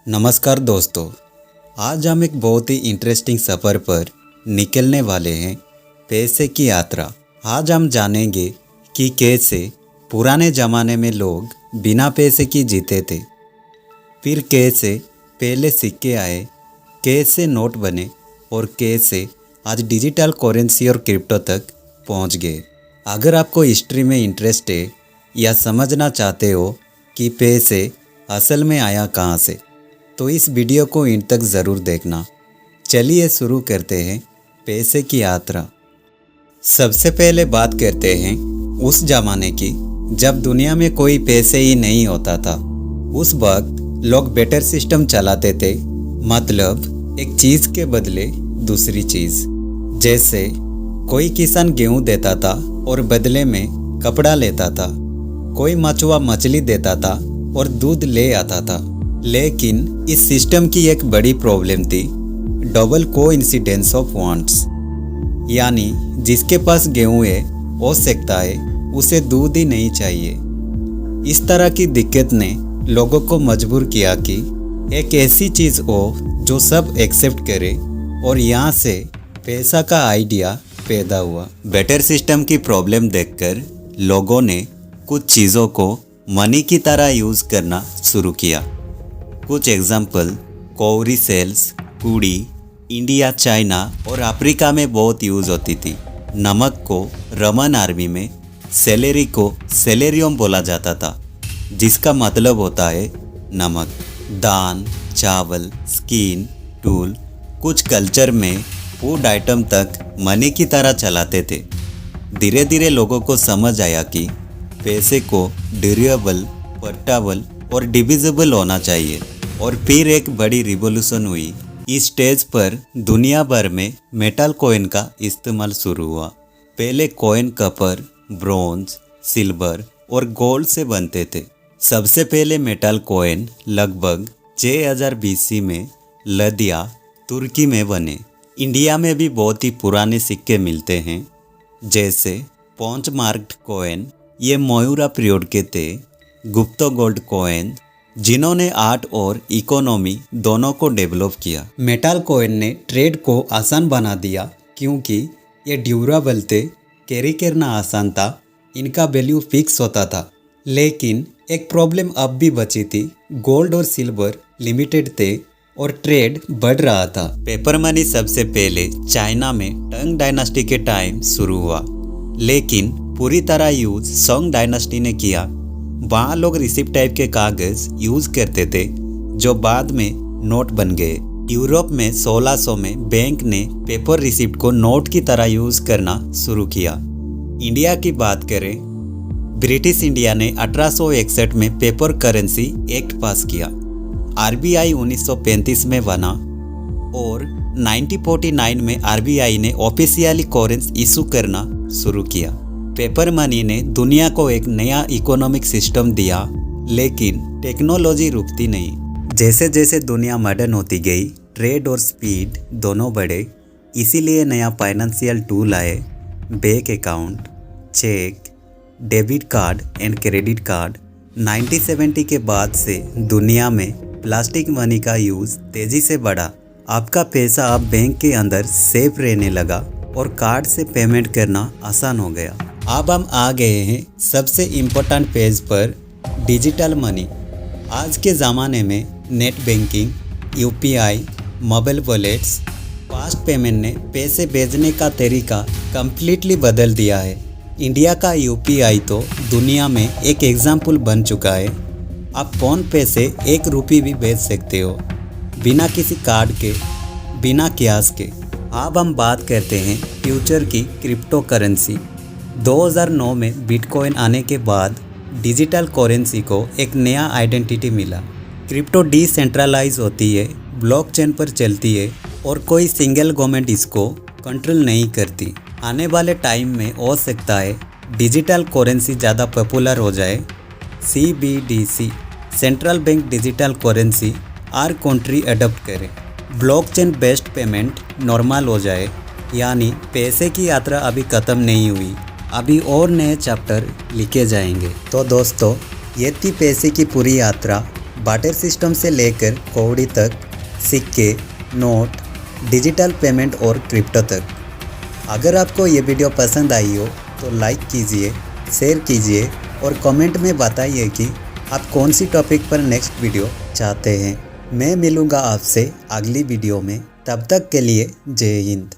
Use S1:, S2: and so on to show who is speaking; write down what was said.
S1: नमस्कार दोस्तों, आज हम एक बहुत ही इंटरेस्टिंग सफ़र पर निकलने वाले हैं। पैसे की यात्रा। आज हम जानेंगे कि कैसे पुराने ज़माने में लोग बिना पैसे की जीते थे, फिर कैसे पहले सिक्के आए, कैसे नोट बने और कैसे आज डिजिटल करेंसी और क्रिप्टो तक पहुंच गए। अगर आपको हिस्ट्री में इंटरेस्ट है या समझना चाहते हो कि पैसे असल में आया कहाँ से, तो इस वीडियो को इन तक ज़रूर देखना। चलिए शुरू करते हैं पैसे की यात्रा। सबसे पहले बात करते हैं उस ज़माने की जब दुनिया में कोई पैसे ही नहीं होता था। उस वक्त लोग बेटर सिस्टम चलाते थे, मतलब एक चीज़ के बदले दूसरी चीज़। जैसे कोई किसान गेहूँ देता था और बदले में कपड़ा लेता था, कोई मछुआ मछली देता था और दूध ले आता था। लेकिन इस सिस्टम की एक बड़ी प्रॉब्लम थी, डबल कोइंसिडेंस ऑफ वांट्स, यानी जिसके पास गेहूँ है हो सकता है उसे दूध ही नहीं चाहिए। इस तरह की दिक्कत ने लोगों को मजबूर किया कि एक ऐसी चीज़ हो जो सब एक्सेप्ट करे, और यहाँ से पैसा का आइडिया पैदा हुआ। बेटर सिस्टम की प्रॉब्लम देखकर लोगों ने कुछ चीज़ों को मनी की तरह यूज़ करना शुरू किया। कुछ एग्जाम्पल: कौरी सेल्स, कूड़ी इंडिया, चाइना और अफ्रीका में बहुत यूज़ होती थी। नमक को रमन आर्मी में सेलेरी को सेलेरियम बोला जाता था, जिसका मतलब होता है नमक। दान, चावल, स्किन, टूल, कुछ कल्चर में फूड आइटम तक मनी की तरह चलाते थे। धीरे धीरे लोगों को समझ आया कि पैसे को ड्यूरेबल, पोर्टेबल और डिविजिबल होना चाहिए, और फिर एक बड़ी रिवॉल्यूशन हुई। इस स्टेज पर दुनिया भर में मेटल कॉइन का इस्तेमाल शुरू हुआ। पहले कॉइन कॉपर, ब्रोंज, सिल्वर और गोल्ड से बनते थे। सबसे पहले मेटल कॉइन लगभग 6000 BC में लदिया, तुर्की में बने। इंडिया में भी बहुत ही पुराने सिक्के मिलते हैं, जैसे पॉन्च मार्क्ड कॉइन, ये मयूरा पीरियड के थे। गुप्तो गोल्ड कॉइन, जिन्होंने आर्ट और इकोनॉमी दोनों को डेवलप किया। मेटल कॉइन ने ट्रेड को आसान बना दिया क्योंकि ये ड्यूरेबल थे, कैरी करना आसान था, इनका वैल्यू फिक्स होता था। लेकिन एक प्रॉब्लम अब भी बची थी, गोल्ड और सिल्वर लिमिटेड थे और ट्रेड बढ़ रहा था। पेपर मनी सबसे पहले चाइना में टंग डायनास्टी के टाइम शुरू हुआ, लेकिन पूरी तरह यूज सोंग डायनास्टी ने किया। वहाँ लोग रिसिप्ट टाइप के कागज यूज करते थे, जो बाद में नोट बन गए। यूरोप में 1600 में बैंक ने पेपर रिसिप्ट को नोट की तरह यूज करना शुरू किया। इंडिया की बात करें, ब्रिटिश इंडिया ने 1861 में पेपर करेंसी एक्ट पास किया। RBI 1935 में बना और 1949 में RBI ने ऑफिशियली करेंसी इशू करना शुरू किया। पेपर मनी ने दुनिया को एक नया इकोनॉमिक सिस्टम दिया, लेकिन टेक्नोलॉजी रुकती नहीं। जैसे जैसे दुनिया मॉडर्न होती गई, ट्रेड और स्पीड दोनों बढ़े। इसीलिए नया फाइनेंशियल टूल आए, bank account, cheque, debit card and credit card. 1970 के बाद से दुनिया में प्लास्टिक मनी का यूज़ तेज़ी से बढ़ा। आपका पैसा अब बैंक के अंदर सेफ रहने लगा और कार्ड से पेमेंट करना आसान हो गया। अब हम आ गए हैं सबसे इम्पोर्टेंट पेज पर, डिजिटल मनी। आज के ज़माने में net banking, UPI, mobile wallets, fast payment ने पैसे भेजने का तरीका कम्प्लीटली बदल दिया है। इंडिया का UPI तो दुनिया में एक एग्जाम्पल बन चुका है। आप फ़ोन पे से 1 रुपये भी भेज सकते हो, बिना किसी कार्ड के, बिना कैश के। अब हम बात करते हैं फ्यूचर की क्रिप्टो करेंसी। 2009 में बिटकॉइन आने के बाद डिजिटल करेंसी को एक नया आइडेंटिटी मिला। क्रिप्टो डिसेंट्रलाइज होती है, ब्लॉकचेन पर चलती है और कोई सिंगल गवर्नमेंट इसको कंट्रोल नहीं करती। आने वाले टाइम में हो सकता है डिजिटल करेंसी ज़्यादा पॉपुलर हो जाए। CBDC, central bank digital currency, हर कंट्री अडॉप्ट करे। ब्लॉकचेन बेस्ड पेमेंट नॉर्मल हो जाए, यानी पैसे की यात्रा अभी ख़त्म नहीं हुई, अभी और नए चैप्टर लिखे जाएंगे। तो दोस्तों, ये थी पैसे की पूरी यात्रा। बाटर सिस्टम से लेकर कौड़ी तक, सिक्के, नोट, डिजिटल पेमेंट और क्रिप्टो तक। अगर आपको ये वीडियो पसंद आई हो तो लाइक कीजिए, शेयर कीजिए और कमेंट में बताइए कि आप कौन सी टॉपिक पर नेक्स्ट वीडियो चाहते हैं। मैं मिलूँगा आपसे अगली वीडियो में, तब तक के लिए जय हिंद।